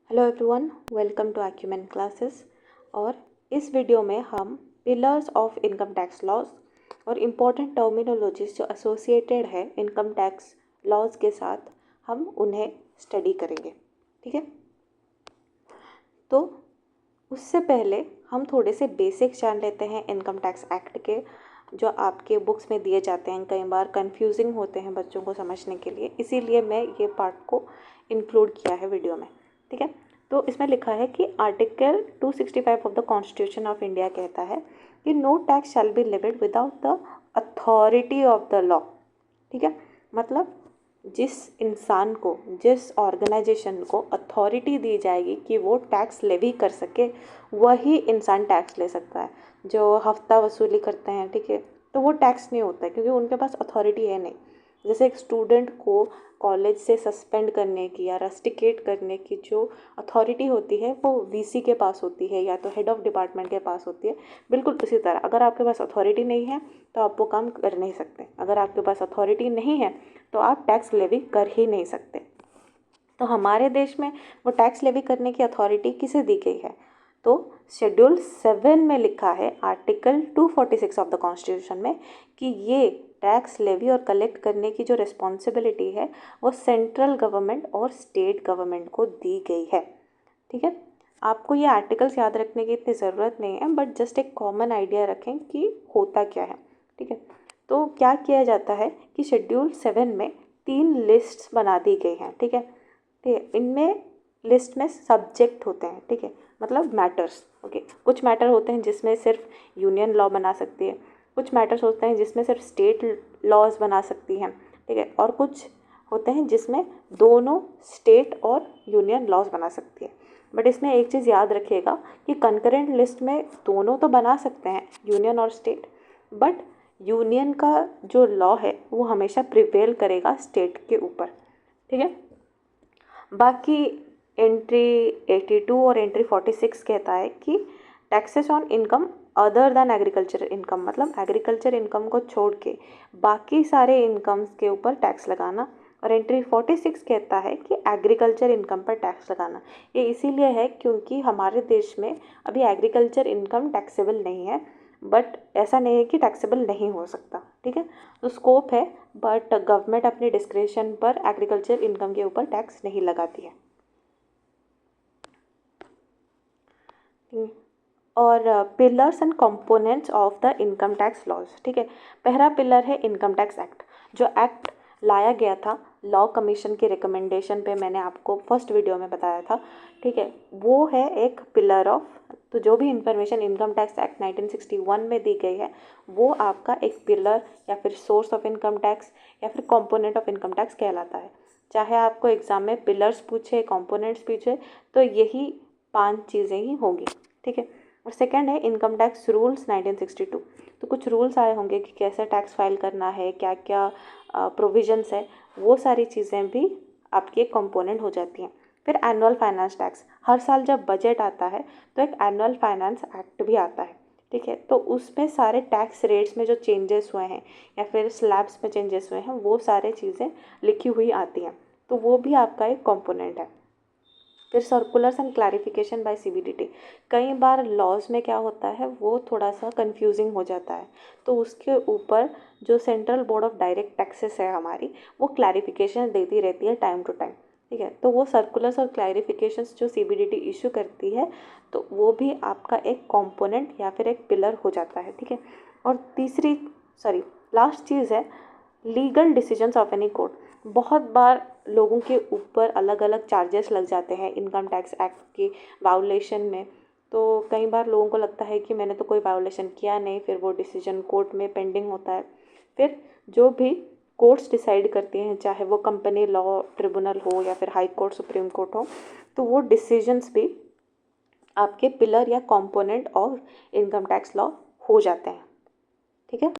Hello everyone, welcome to Acumen classes. और इस video में हम pillars of income tax laws और इम्पोर्टेंट टर्मिनोलॉजीज जो एसोसिएटेड है इनकम टैक्स लॉज के साथ हम उन्हें स्टडी करेंगे। ठीक है, तो उससे पहले हम थोड़े से बेसिक्स जान लेते हैं इनकम टैक्स एक्ट के, जो आपके बुक्स में दिए जाते हैं। कई बार कंफ्यूजिंग होते हैं बच्चों को समझने के लिए, इसीलिए मैं ये पार्ट को इंक्लूड किया है वीडियो में। ठीक है, तो इसमें लिखा है कि article 265 of the constitution of India कहता है कि no tax shall be levied without the authority of the law. ठीक है, मतलब जिस इंसान को, जिस ऑर्गेनाइजेशन को अथॉरिटी दी जाएगी कि वो टैक्स लेवी कर सके, वही इंसान टैक्स ले सकता है। जो हफ्ता वसूली करते हैं, ठीक है, तो वो टैक्स नहीं होता है क्योंकि उनके पास अथॉरिटी है नहीं। जैसे एक स्टूडेंट को कॉलेज से सस्पेंड करने की या रस्टिकेट करने की जो अथॉरिटी होती है वो वीसी के पास होती है या तो हेड ऑफ डिपार्टमेंट के पास होती है। बिल्कुल उसी तरह अगर आपके पास अथॉरिटी नहीं है तो आप वो काम कर नहीं सकते। अगर आपके पास अथॉरिटी नहीं है तो आप टैक्स लेवी कर ही नहीं सकते। तो हमारे देश में वो टैक्स लेवी करने की अथॉरिटी किसे दी गई है? तो शेड्यूल 7 में लिखा है, आर्टिकल 246 ऑफ द कॉन्स्टिट्यूशन में, कि ये टैक्स लेवी और कलेक्ट करने की जो रिस्पॉन्सिबिलिटी है वो सेंट्रल गवर्नमेंट और स्टेट गवर्नमेंट को दी गई है। ठीक है, आपको ये आर्टिकल्स याद रखने की इतनी ज़रूरत नहीं है, बट जस्ट एक कॉमन आइडिया रखें कि होता क्या है। ठीक है, तो क्या किया जाता है कि शेड्यूल 7 में 3 लिस्ट्स बना दी गई हैं। ठीक है, ठीक है, इनमें लिस्ट में सब्जेक्ट होते हैं। ठीक है, मतलब मैटर्स। ओके, कुछ मैटर होते हैं जिसमें सिर्फ यूनियन लॉ बना सकती है, कुछ मैटर्स होते हैं जिसमें सिर्फ स्टेट लॉज बना सकती हैं। ठीक है, और कुछ होते हैं जिसमें दोनों स्टेट और यूनियन लॉज बना सकती है। बट इसमें एक चीज़ याद रखिएगा कि कंकरेंट लिस्ट में दोनों तो बना सकते हैं, यूनियन और स्टेट, बट यूनियन का जो लॉ है वो हमेशा प्रिवेल करेगा स्टेट के ऊपर। ठीक है, बाकी एंट्री 82 और एंट्री 46 कहता है कि taxes on income other than agriculture income, मतलब एग्रीकल्चर इनकम को छोड़ के बाकी सारे इनकम्स के ऊपर टैक्स लगाना। और एंट्री 46 कहता है कि एग्रीकल्चर इनकम पर टैक्स लगाना। ये इसीलिए है क्योंकि हमारे देश में अभी एग्रीकल्चर इनकम टैक्सेबल नहीं है, बट ऐसा नहीं है कि टैक्सेबल नहीं हो सकता। ठीक है, तो स्कोप है, बट गवर्नमेंट अपने डिस्क्रिप्शन पर एग्रीकल्चर इनकम के ऊपर टैक्स नहीं लगाती है। और pillars and components of the income tax laws. ठीक है, पहला पिलर है इनकम टैक्स एक्ट। जो एक्ट लाया गया था लॉ कमीशन के रिकमेंडेशन पे, मैंने आपको फर्स्ट वीडियो में बताया था। ठीक है, वो है एक पिलर ऑफ, तो जो भी इंफॉर्मेशन इनकम टैक्स एक्ट 1961 में दी गई है वो आपका एक पिलर या फिर सोर्स ऑफ इनकम टैक्स या फिर कंपोनेंट ऑफ इनकम टैक्स कहलाता है। चाहे आपको एग्जाम में पिलर्स पूछे, कंपोनेंट्स पूछे, तो यही 5 चीज़ें ही होंगी। ठीक है, और सेकंड है इनकम टैक्स रूल्स 1962। तो कुछ रूल्स आए होंगे कि कैसे टैक्स फाइल करना है, क्या क्या प्रोविजंस है, वो सारी चीज़ें भी आपकी एक कंपोनेंट हो जाती हैं। फिर एनुअल फाइनेंस टैक्स, हर साल जब बजट आता है तो एक एनुअल फाइनेंस एक्ट भी आता है। ठीक है, तो उसमें सारे टैक्स रेट्स में जो चेंजेस हुए हैं या फिर स्लैब्स में चेंजेस हुए हैं वो सारे चीज़ें लिखी हुई आती हैं, तो वो भी आपका एक कंपोनेंट है। फिर circulars and clarification by CBDT. कई बार लॉज में क्या होता है वो थोड़ा सा कंफ्यूजिंग हो जाता है, तो उसके ऊपर जो central board of direct taxes है हमारी, वो क्लैरिफिकेशन देती रहती है टाइम टू टाइम। ठीक है, तो वो सर्कुलर्स और क्लैरिफिकेशंस जो सीबीडीटी इशू करती है तो वो भी आपका एक कंपोनेंट या फिर एक पिलर हो जाता है। ठीक है, और लास्ट चीज़ है legal decisions of any court. बहुत बार लोगों के ऊपर अलग अलग चार्जेस लग जाते हैं इनकम टैक्स एक्ट की वायोलेशन में, तो कई बार लोगों को लगता है कि मैंने तो कोई वायोलेशन किया नहीं, फिर वो डिसीजन कोर्ट में पेंडिंग होता है। फिर जो भी कोर्ट्स डिसाइड करती हैं, चाहे वो कंपनी लॉ ट्रिब्यूनल हो या फिर हाई कोर्ट, सुप्रीम कोर्ट हो, तो वो डिसीजंस भी आपके पिलर या component of income tax law हो जाते हैं। ठीक है।